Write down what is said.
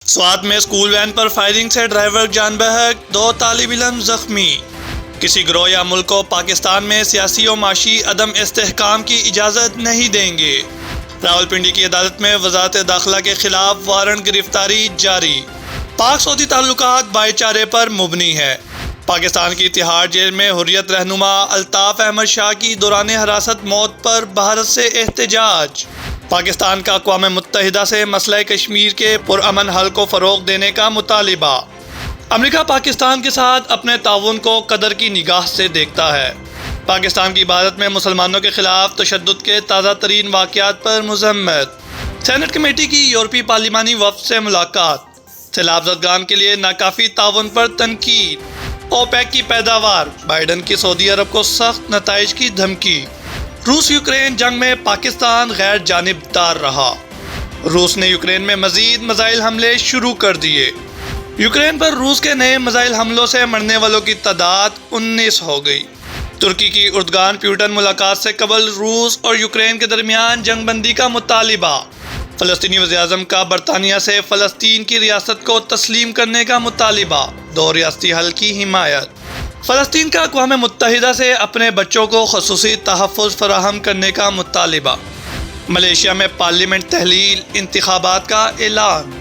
سوات میں school when per firing سے driver جان بحق، 2 طالب علم زخمی۔ کسی گروہ یا ملک کو پاکستان میں سیاسی و معاشی عدم استحکام کی اجازت نہیں دیں گے۔ راولپنڈی کی عدالت میں وزارت داخلہ کے خلاف وارنٹ گرفتاری جاری۔ پاک سعودی تعلقات بھائی چارے پر مبنی ہے۔ پاکستان کی تہاڑ جیل میں حریت رہنما الطاف احمد شاہ کی دوران حراست موت پر بھارت سے احتجاج۔ پاکستان کا اقوام متحدہ سے مسئلہ کشمیر کے پرامن حل کو فروغ دینے کا مطالبہ۔ امریکہ پاکستان کے ساتھ اپنے تعاون کو قدر کی نگاہ سے دیکھتا ہے۔ پاکستان کی بھارت میں مسلمانوں کے خلاف تشدد کے تازہ ترین واقعات پر مذمت۔ سینٹ کمیٹی کی یورپی پارلیمانی وفد سے ملاقات۔ سیلاب زدگان کے لیے ناکافی تعاون پر تنقید۔ اوپیک کی پیداوار، بائیڈن کی سعودی عرب کو سخت نتائج کی دھمکی۔ روس یوکرین جنگ میں پاکستان غیر جانبدار رہا۔ روس نے یوکرین میں مزید میزائل حملے شروع کر دیے۔ یوکرین پر روس کے نئے میزائل حملوں سے مرنے والوں کی تعداد 19 ہو گئی۔ ترکی کی اردگان پیوٹن ملاقات سے قبل روس اور یوکرین کے درمیان جنگ بندی کا مطالبہ۔ فلسطینی وزیراعظم کا برطانیہ سے فلسطین کی ریاست کو تسلیم کرنے کا مطالبہ، 2 ریاستی حل کی حمایت۔ فلسطین کا اقوام متحدہ سے اپنے بچوں کو خصوصی تحفظ فراہم کرنے کا مطالبہ۔ ملیشیا میں پارلیمنٹ تحلیل انتخابات کا اعلان۔